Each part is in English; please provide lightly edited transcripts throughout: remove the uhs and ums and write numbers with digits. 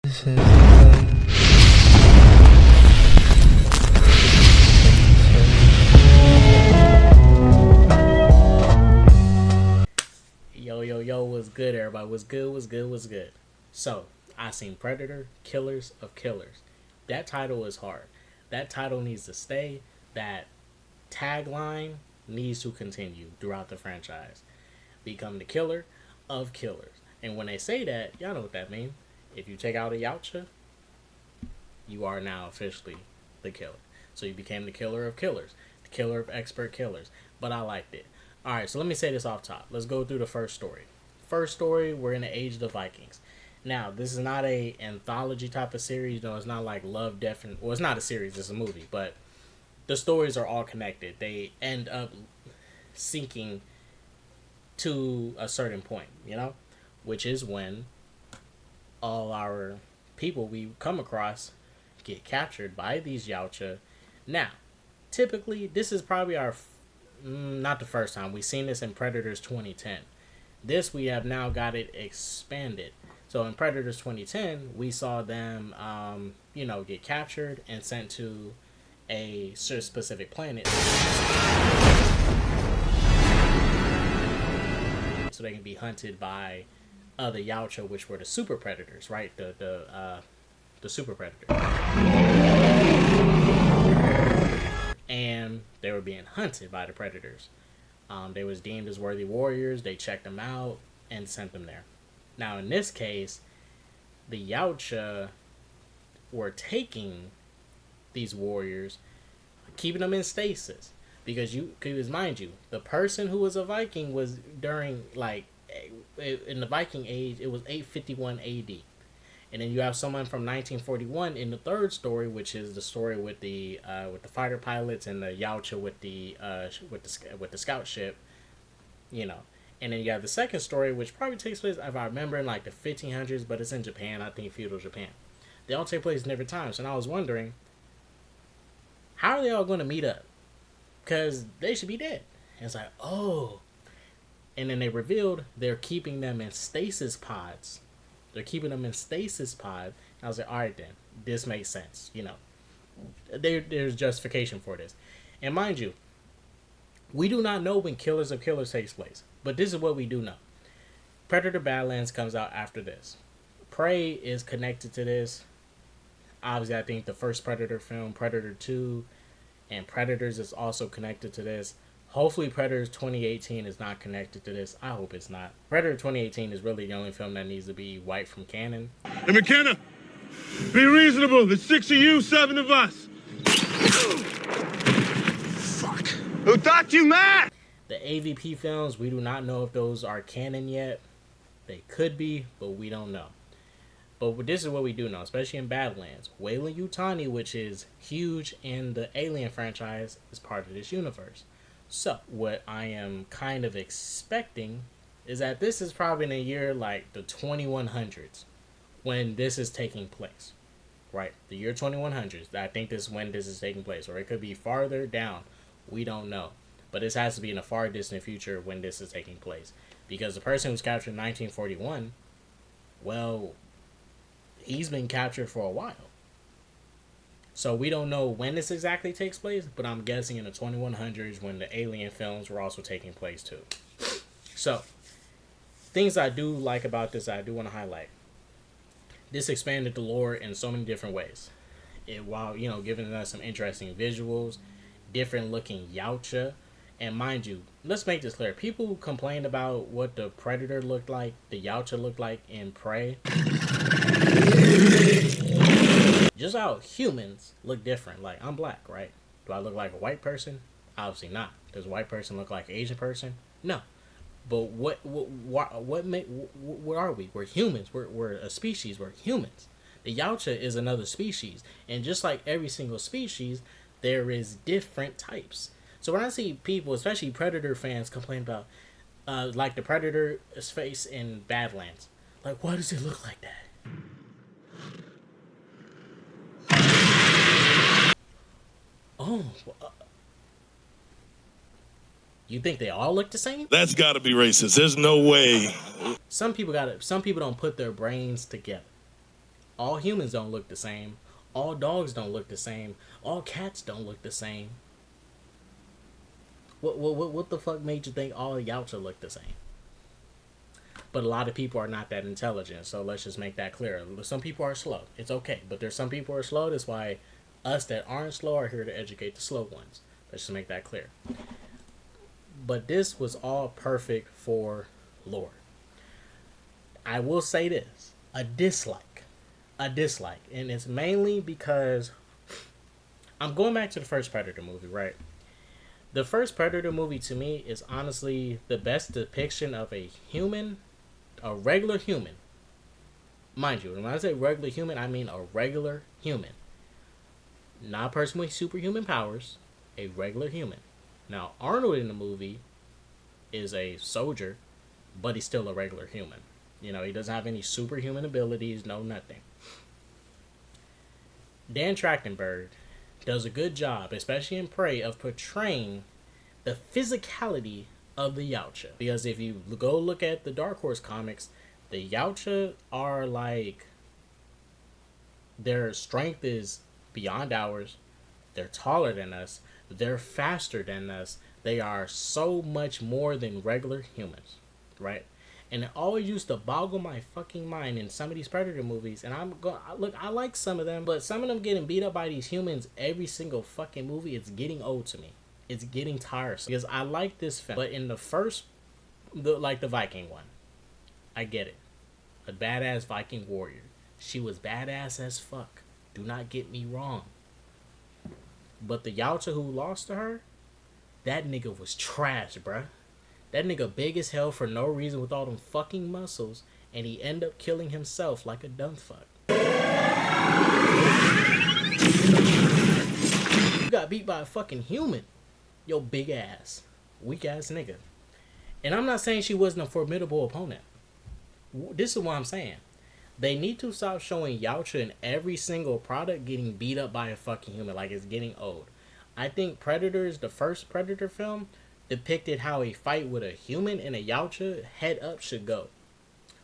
Yo, what's good, everybody? What's good? So, I seen Predator, Killers of Killers. That title is hard. That title needs to stay. That tagline needs to continue throughout the franchise. Become the killer of killers. And when they say that, y'all know what that means. If you take out a Yautja, you are now officially the killer. So you became the killer of killers. The killer of expert killers. But I liked it. Alright, so let me say this off top. Let's go through the first story. First story, we're in the age of the Vikings. Now, this is not a anthology type of series. No, it's not like Love, Death, and... Well, it's not a series, it's a movie. But the stories are all connected. They end up sinking to a certain point, you know? Which is when all our people we come across get captured by these Yautja. Now, typically, this is probably our... not the first time. We've seen this in Predators 2010. This, we have now got it expanded. So in Predators 2010, we saw them, get captured and sent to a specific planet so they can be hunted by other Yautja, which were the super predators, right? The super predators. And they were being hunted by the predators. They was deemed as worthy warriors. They checked them out and sent them there. Now, in this case, the Yautja were taking these warriors, keeping them in stasis. Because mind you, the person who was a Viking was during, in the Viking age, it was 851 AD. And then you have someone from 1941 in the third story, which is the story with the fighter pilots and the Yautja with the scout ship, And then you have the second story, which probably takes place, if I remember, in like the 1500s, but it's in Japan. I think feudal Japan. They all take place in different times, and I was wondering, how are they all going to meet up? Because they should be dead. And it's like, oh. And then they revealed they're keeping them in stasis pods. They're keeping them in stasis pod. I was like, all right, then. This makes sense. There's justification for this. And mind you, we do not know when Killers of Killers takes place. But this is what we do know. Predator Badlands comes out after this. Prey is connected to this. Obviously, I think the first Predator film, Predator 2, and Predators is also connected to this. Hopefully Predators 2018 is not connected to this. I hope it's not. Predator 2018 is really the only film that needs to be wiped from canon. Hey, McKenna! Be reasonable. There's 6 of you, 7 of us. Fuck. Who thought you mad? The AVP films, we do not know if those are canon yet. They could be, but we don't know. But this is what we do know, especially in Badlands. Weyland-Yutani, which is huge in the Alien franchise, is part of this universe. So, what I am kind of expecting is that this is probably in a year like the 2100s when this is taking place. Right? The year 2100s. I think this is when this is taking place. Or it could be farther down. We don't know. But this has to be in a far distant future when this is taking place. Because the person who's captured in 1941, well, he's been captured for a while. So we don't know when this exactly takes place, but I'm guessing in the 2100s when the Alien films were also taking place too. So, things I do like about this, I do want to highlight. This expanded the lore in so many different ways. While, giving us some interesting visuals, different looking Yautja. And mind you, let's make this clear. People who complained about what the Predator looked like, the Yautja looked like in Prey. Just how humans look different. Like, I'm black, right? Do I look like a white person? Obviously not. Does a white person look like an Asian person? No. But what are we? We're humans. We're a species. We're humans. The Yautja is another species. And just like every single species, there is different types. So when I see people, especially Predator fans, complain about like the Predator's face in Badlands. Like, why does it look like that? Oh, you think they all look the same? That's got to be racist. There's no way. Some people don't put their brains together. All humans don't look the same. All dogs don't look the same. All cats don't look the same. What the fuck made you think all Yautja look the same? But a lot of people are not that intelligent, so let's just make that clear. Some people are slow. It's okay, but there's some people who are slow. That's why us that aren't slow are here to educate the slow ones. Let's just make that clear. But this was all perfect for lore. I will say this. A dislike. And it's mainly because I'm going back to the first Predator movie, right? The first Predator movie to me is honestly the best depiction of a human, a regular human. Mind you, when I say regular human, I mean a regular human. Not a person with superhuman powers, a regular human. Now, Arnold in the movie is a soldier, but he's still a regular human. You know, he doesn't have any superhuman abilities, no nothing. Dan Trachtenberg does a good job, especially in Prey, of portraying the physicality of the Yautja. Because if you go look at the Dark Horse comics, the Yautja are like, their strength is beyond ours. They're taller than us. They're faster than us. They are so much more than regular humans, right? And it always used to boggle my fucking mind in some of these Predator movies. And I like some of them, but some of them getting beat up by these humans every single fucking movie, it's getting old to me. It's getting tiresome. Because I like this film, but in the first, the Viking one, I get it. A badass Viking warrior. She was badass as fuck. Do not get me wrong. But the Yautja who lost to her, that nigga was trash, bruh. That nigga big as hell for no reason with all them fucking muscles, and he end up killing himself like a dumb fuck. You got beat by a fucking human. Yo, big ass, weak ass nigga. And I'm not saying she wasn't a formidable opponent. This is what I'm saying. They need to stop showing Yautja in every single product getting beat up by a fucking human like it's getting old. I think Predators, the first Predator film, depicted how a fight with a human and a Yautja head up should go.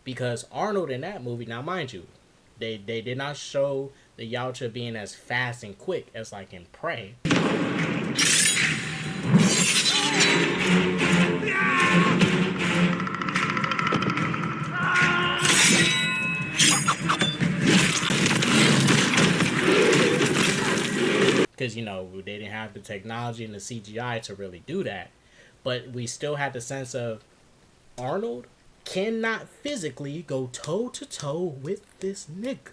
Because Arnold in that movie, now mind you, they did not show the Yautja being as fast and quick as like in Prey. Because, you know, they didn't have the technology and the CGI to really do that. But we still had the sense of Arnold cannot physically go toe-to-toe with this nigga.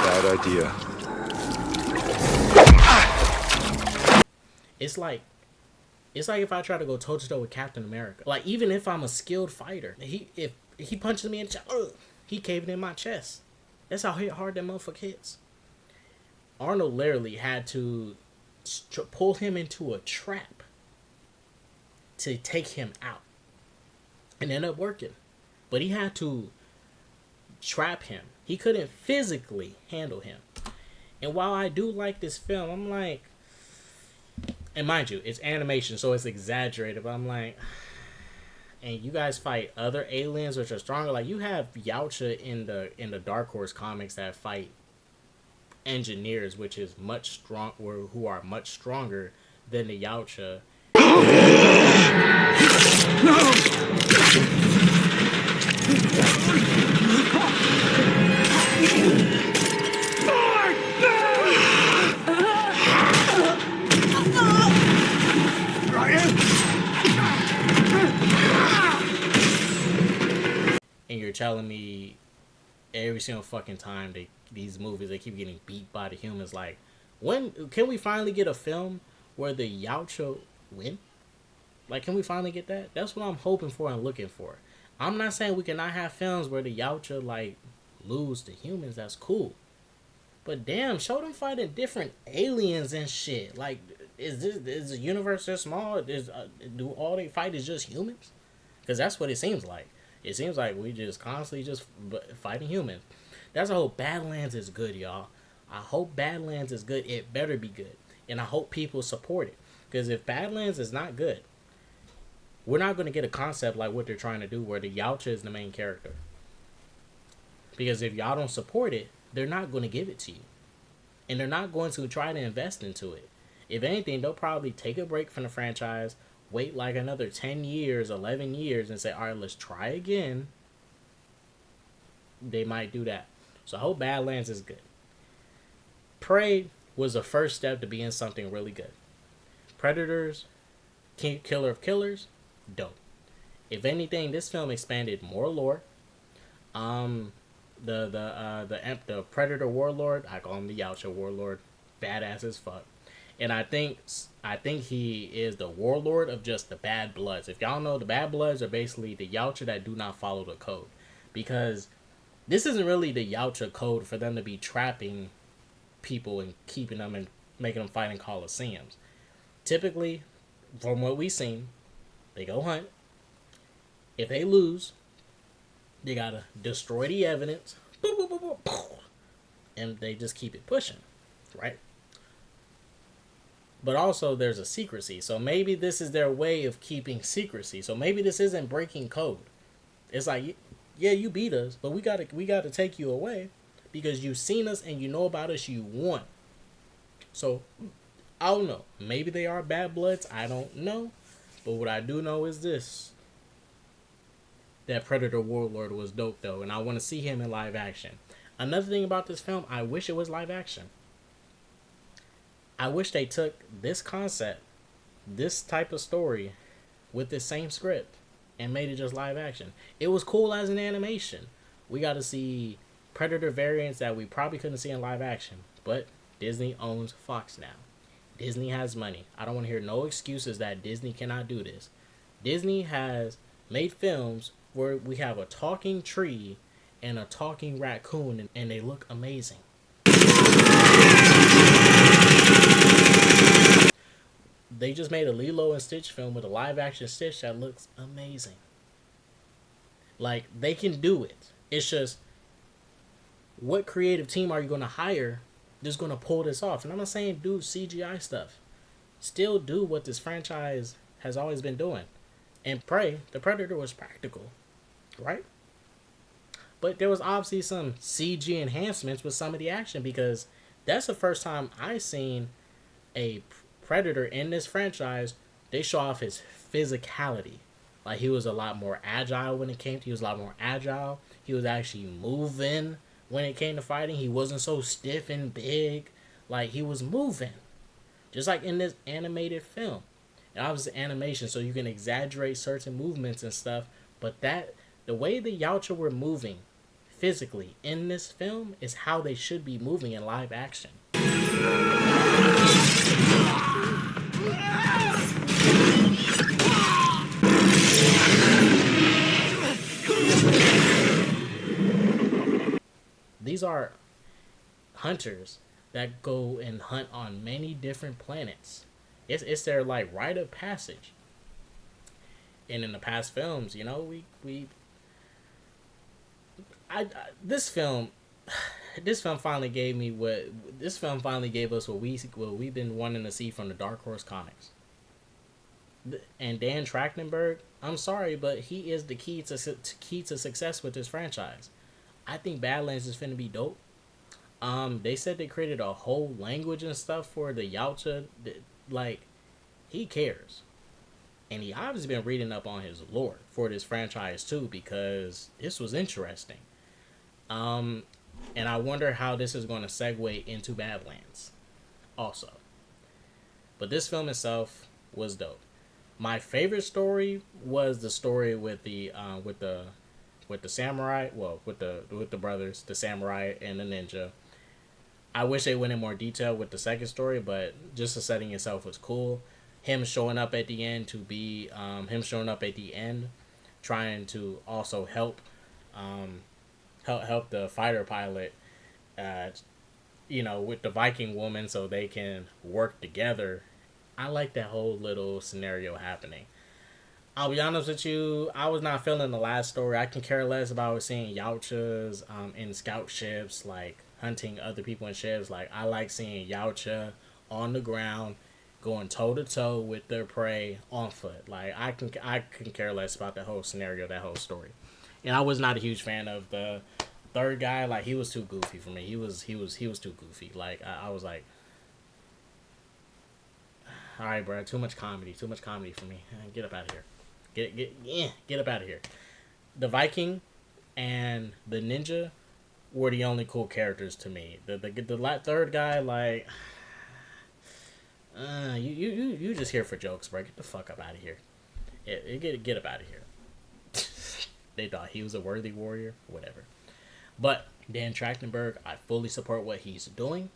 Bad idea. It's like if I try to go toe-to-toe with Captain America. Like, even if I'm a skilled fighter, if he punches me in the chest, he caved in my chest. That's how hard that motherfucker hits. Arnold literally had to pull him into a trap to take him out. And ended up working. But he had to trap him. He couldn't physically handle him. And while I do like this film, I'm like... And mind you, it's animation, so it's exaggerated. But I'm like... And you guys fight other aliens which are stronger. Like, you have Yautja in the Dark Horse comics that fight engineers, which is much strong, or who are much stronger than the Yautja. And you're telling me every single fucking time these movies, they keep getting beat by the humans. Like, when can we finally get a film where the Yautja win? Like, can we finally get that? That's what I'm hoping for and looking for. I'm not saying we cannot have films where the Yautja, like, lose to humans. That's cool. But damn, show them fighting different aliens and shit. Like, is the universe this small? Do all they fight is just humans? Because that's what it seems like. It seems like we just constantly just fighting humans. That's how Badlands is good, y'all. I hope Badlands is good. It better be good. And I hope people support it. Because if Badlands is not good, we're not going to get a concept like what they're trying to do where the Yautja is the main character. Because if y'all don't support it, they're not going to give it to you. And they're not going to try to invest into it. If anything, they'll probably take a break from the franchise, wait like another 10 years, 11 years, and say, all right, let's try again. They might do that. So I hope Badlands is good. Prey was the first step to being something really good. Predators, Killer of Killers, dope. If anything, this film expanded more lore. The Predator Warlord, I call him the Yautja Warlord, badass as fuck. And I think he is the warlord of just the Bad Bloods. If y'all know, the Bad Bloods are basically the Yautja that do not follow the code. Because this isn't really the Yautja code for them to be trapping people and keeping them and making them fight in Coliseums. Typically, from what we've seen, they go hunt. If they lose, they gotta destroy the evidence. And they just keep it pushing, right? But also there's a secrecy. So maybe this is their way of keeping secrecy. So maybe this isn't breaking code. It's like, yeah, you beat us, but we gotta take you away because you've seen us and you know about us, you won. So I don't know. Maybe they are Bad Bloods. I don't know. But what I do know is this. That Predator Warlord was dope though, and I want to see him in live action. Another thing about this film, I wish it was live action. I wish they took this concept, this type of story, with this same script, and made it just live action. It was cool as an animation. We got to see Predator variants that we probably couldn't see in live action, but Disney owns Fox now. Disney has money. I don't want to hear no excuses that Disney cannot do this. Disney has made films where we have a talking tree and a talking raccoon, and they look amazing. They just made a Lilo and Stitch film with a live action Stitch that looks amazing. Like, they can do it. It's just, what creative team are you going to hire that's going to pull this off? And I'm not saying do CGI stuff. Still do what this franchise has always been doing. And Prey, the Predator, was practical, right? But there was obviously some CG enhancements with some of the action, because that's the first time I seen a Predator in this franchise. They show off his physicality. Like, he was a lot more agile when it came to, he was a lot more agile. He was actually moving when it came to fighting. He wasn't so stiff and big. Like, he was moving. Just like in this animated film. And obviously animation, so you can exaggerate certain movements and stuff. But that, the way the Yautja were moving physically in this film is how they should be moving in live action. These are hunters that go and hunt on many different planets. It's their like rite of passage. And in the past films, you know, this film finally gave us what we've been wanting to see from the Dark Horse comics. And Dan Trachtenberg, I'm sorry, but he is the key to success with this franchise. I think Badlands is finna be dope. They said they created a whole language and stuff for the Yautja. Like, he cares. And he obviously been reading up on his lore for this franchise too, because this was interesting. And I wonder how this is going to segue into Badlands also. But this film itself was dope. My favorite story was the story with the samurai, well, with the brothers, the samurai and the ninja. I wish they went in more detail with the second story, but just the setting itself was cool. Him showing up at the end trying to also help the fighter pilot, with the Viking woman so they can work together. I like that whole little scenario happening. I'll be honest with you, I was not feeling the last story. I can care less about seeing Yautjas in scout ships, like hunting other people in ships. Like, I like seeing Yautja on the ground, going toe to toe with their prey on foot. Like I can care less about that whole scenario, that whole story. And I was not a huge fan of the third guy. Like he was too goofy for me. He was too goofy. Like I was like, all right, bro, too much comedy for me. Get up out of here. Get up out of here. The Viking and the ninja were the only cool characters to me. The third guy, like, you just here for jokes, bro. Get the fuck up out of here. Get up out of here. They thought he was a worthy warrior, whatever. But Dan Trachtenberg, I fully support what he's doing.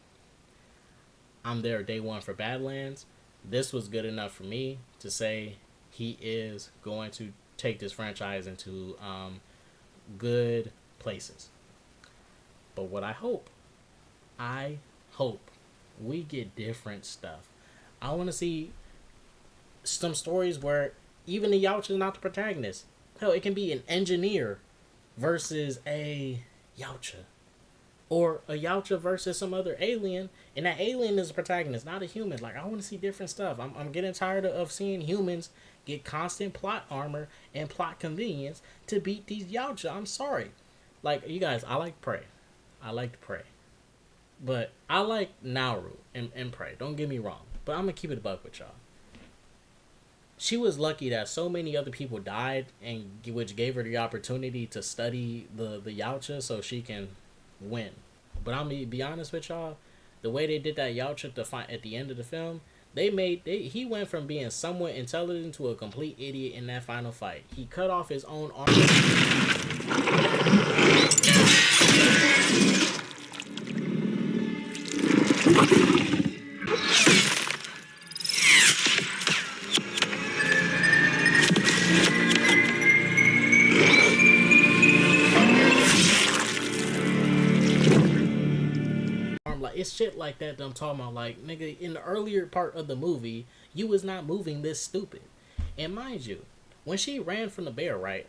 I'm there day one for Badlands. This was good enough for me to say he is going to take this franchise into good places. But what I hope we get different stuff. I want to see some stories where even the Yautja is not the protagonist. Hell, it can be an engineer versus a Yautja. Or a Yautja versus some other alien, and that alien is a protagonist, not a human. Like, I want to see different stuff. I'm getting tired of seeing humans get constant plot armor and plot convenience to beat these Yautja. I'm sorry. Like, you guys, I like Prey. I liked Prey. But I like Nauru and Prey. Don't get me wrong. But I'm going to keep it a buck with y'all. She was lucky that so many other people died, and which gave her the opportunity to study the Yautja so she can win. But I'm gonna be honest with y'all, the way they did that Yautja to fight at the end of the film, he went from being somewhat intelligent to a complete idiot in that final fight. He cut off his own arm. It's shit like that I'm talking about. Like, nigga, in the earlier part of the movie, you was not moving this stupid. And mind you, when she ran from the bear, right,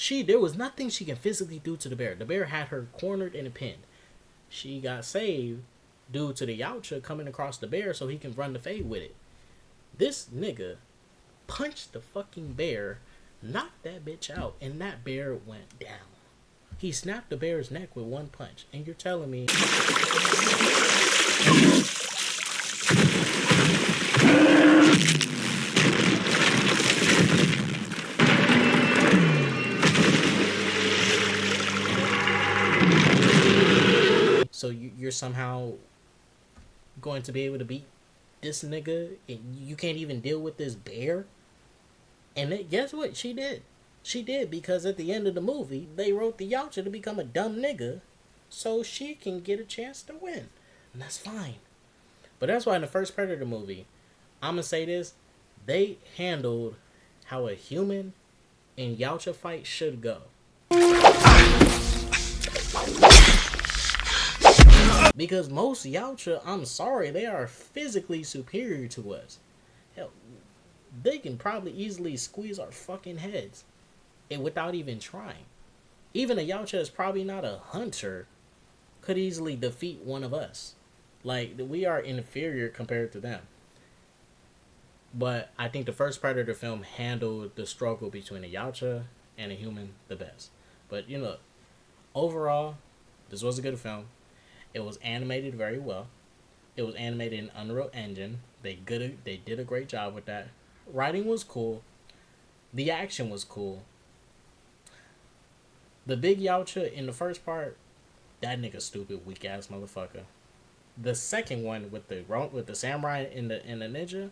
there was nothing she can physically do to the bear. The bear had her cornered and pinned. She got saved due to the Yautja coming across the bear so he can run the fade with it. This nigga punched the fucking bear, knocked that bitch out, and that bear went down. He snapped the bear's neck with one punch. And you're telling me... So you're somehow going to be able to beat this nigga, and you can't even deal with this bear? And guess what? She did. She did, because at the end of the movie, they wrote the Yautja to become a dumb nigga so she can get a chance to win. And that's fine. But that's why in the first Predator movie, I'm going to say this, they handled how a human and Yautja fight should go. Because most Yautja, I'm sorry, they are physically superior to us. Hell, they can probably easily squeeze our fucking heads. And without even trying. Even a Yautja is probably not a hunter, could easily defeat one of us. Like, we are inferior compared to them. But I think the first Predator film handled the struggle between a Yautja and a human the best. But, you know, overall, this was a good film. It was animated very well. It was animated in Unreal Engine. They did a great job with that. Writing was cool. The action was cool. The big Yautja in the first part, that nigga stupid, weak ass motherfucker. The second one with the samurai and the ninja,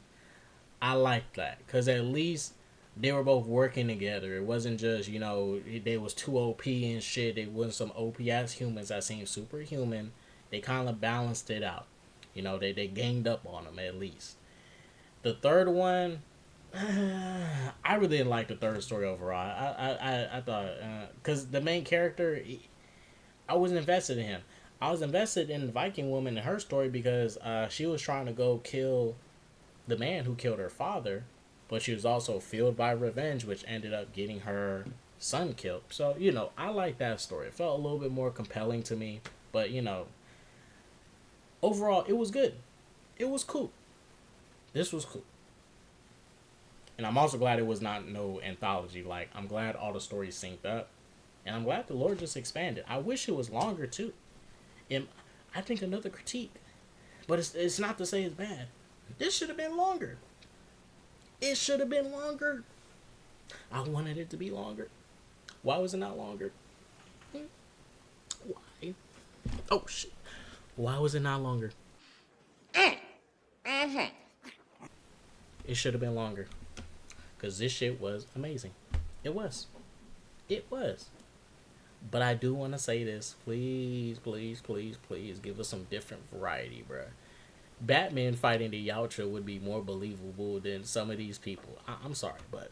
I liked that, cause at least they were both working together. It wasn't just, you know, they was too OP and shit. They wasn't some OP ass humans that seemed superhuman. They kind of balanced it out. You know, they ganged up on them at least. The third one, I really didn't like the third story overall. I thought, because the main character, I wasn't invested in him. I was invested in the Viking woman and her story because she was trying to go kill the man who killed her father, but she was also fueled by revenge, which ended up getting her son killed. So, you know, I like that story. It felt a little bit more compelling to me, but, you know, overall, it was good. It was cool. This was cool. And I'm also glad it was not no anthology. Like, I'm glad all the stories synced up. And I'm glad the lore just expanded. I wish it was longer, too. And I think another critique. But it's not to say it's bad. This should have been longer. It should have been longer. I wanted it to be longer. Why was it not longer? Why? Oh, shit. Why was it not longer? It should have been longer. Because this shit was amazing. It was. It was. But I do want to say this. Please, please, please, please give us some different variety, bruh. Batman fighting the Yautja would be more believable than some of these people. I'm sorry, but,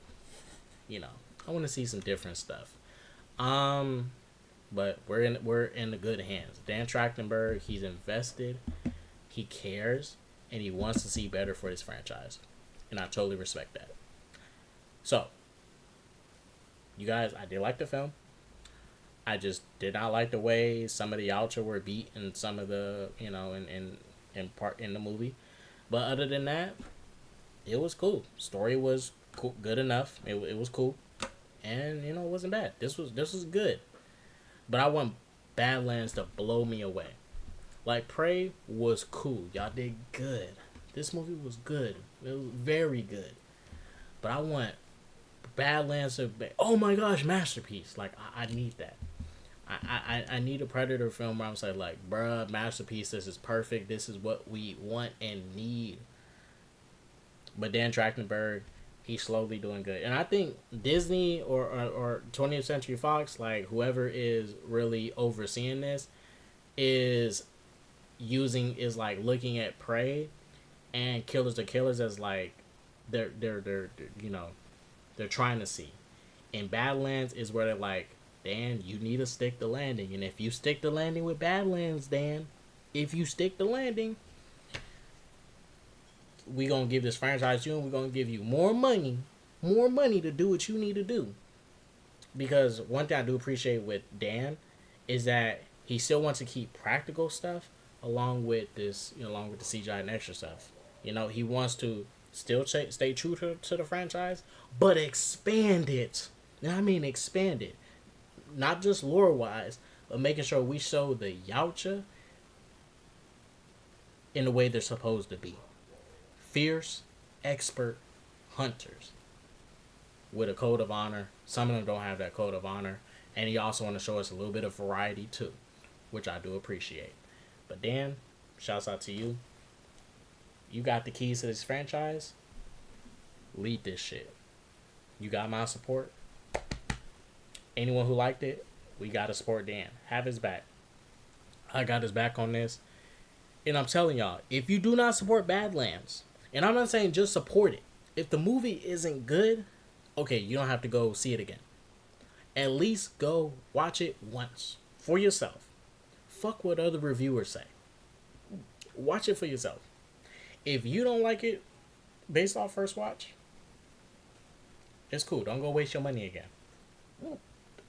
you know, I want to see some different stuff. But we're in the good hands. Dan Trachtenberg, he's invested, he cares, and he wants to see better for this franchise. And I totally respect that. So, you guys, I did like the film. I just did not like the way some of the Yautja were beat in some of the, you know, in part in the movie. But other than that, it was cool. Story was cool, good enough. It was cool. And, you know, it wasn't bad. This was good. But I want Badlands to blow me away. Like, Prey was cool. Y'all did good. This movie was good. It was very good. But I want Badlands to be, oh my gosh, masterpiece. Like, I need that. I need a Predator film where I'm saying, like, bruh, masterpiece, this is perfect. This is what we want and need. But Dan Trachtenberg, he's slowly doing good. And I think Disney or 20th Century Fox, like, whoever is really overseeing this, is like looking at Prey and Killers of Killers as like they're you know, they're trying to see. And Badlands is where they're like, Dan, you need to stick the landing. And if you stick the landing with Badlands, Dan, if you stick the landing, we gonna give this franchise to you, and we're gonna give you more money to do what you need to do. Because one thing I do appreciate with Dan is that he still wants to keep practical stuff along with this, you know, along with the CGI and extra stuff. You know, he wants to still stay true to the franchise, but expand it. And I mean expand it. Not just lore-wise, but making sure we show the Yautja in the way they're supposed to be. Fierce, expert hunters with a code of honor. Some of them don't have that code of honor. And he also want to show us a little bit of variety too, which I do appreciate. But Dan, shouts out to you. You got the keys to this franchise. Lead this shit. You got my support. Anyone who liked it, we got to support Dan. Have his back. I got his back on this. And I'm telling y'all, if you do not support Badlands, and I'm not saying just support it. If the movie isn't good, okay, you don't have to go see it again. At least go watch it once for yourself. Fuck what other reviewers say. Watch it for yourself. If you don't like it based off first watch, it's cool. Don't go waste your money again.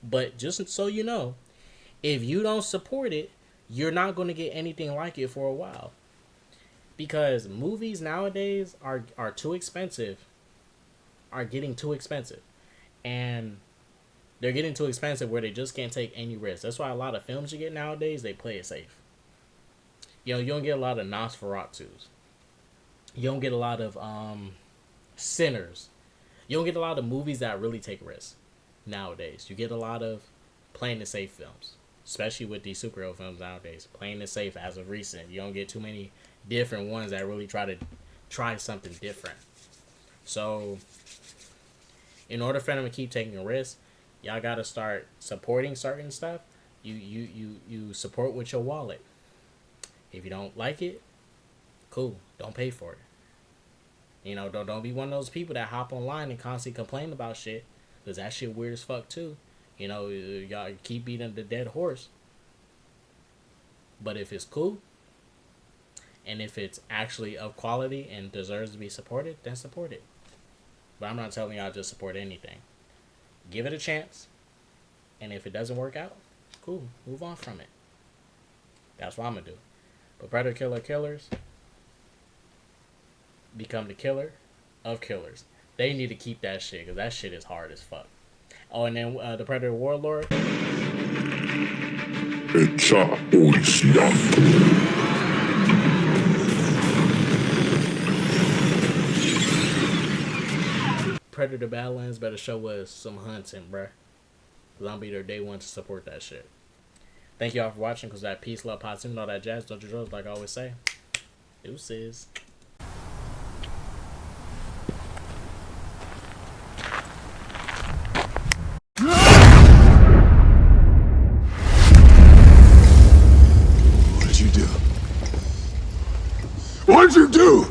But just so you know, if you don't support it, you're not going to get anything like it for a while. Because movies nowadays are too expensive. Are getting too expensive. And they're getting too expensive where they just can't take any risks. That's why a lot of films you get nowadays, they play it safe. You know, you don't get a lot of Nosferatus. You don't get a lot of Sinners. You don't get a lot of movies that really take risks nowadays. You get a lot of playing it safe films. Especially with these superhero films nowadays. Playing it safe as of recent. You don't get too many different ones that really try something different. So, in order for them to keep taking a risk, y'all gotta start supporting certain stuff. You support with your wallet. If you don't like it, cool. Don't pay for it. You know, don't be one of those people that hop online and constantly complain about shit. Because that shit weird as fuck too. You know, y'all keep beating the dead horse. But if it's cool, and if it's actually of quality and deserves to be supported, then support it. But I'm not telling y'all just support anything. Give it a chance. And if it doesn't work out, cool. Move on from it. That's what I'm going to do. But Predator Killer Killers, become the killer of killers. They need to keep that shit because that shit is hard as fuck. Oh, and then the Predator Warlord. Predator Badlands better show us some hunting, bruh. Cause I'll be there day one to support that shit. Thank y'all for watching. Cause that peace, love, positivity, and all that jazz. Don't you drugs, like I always say. Deuces. What'd you do? What'd you do?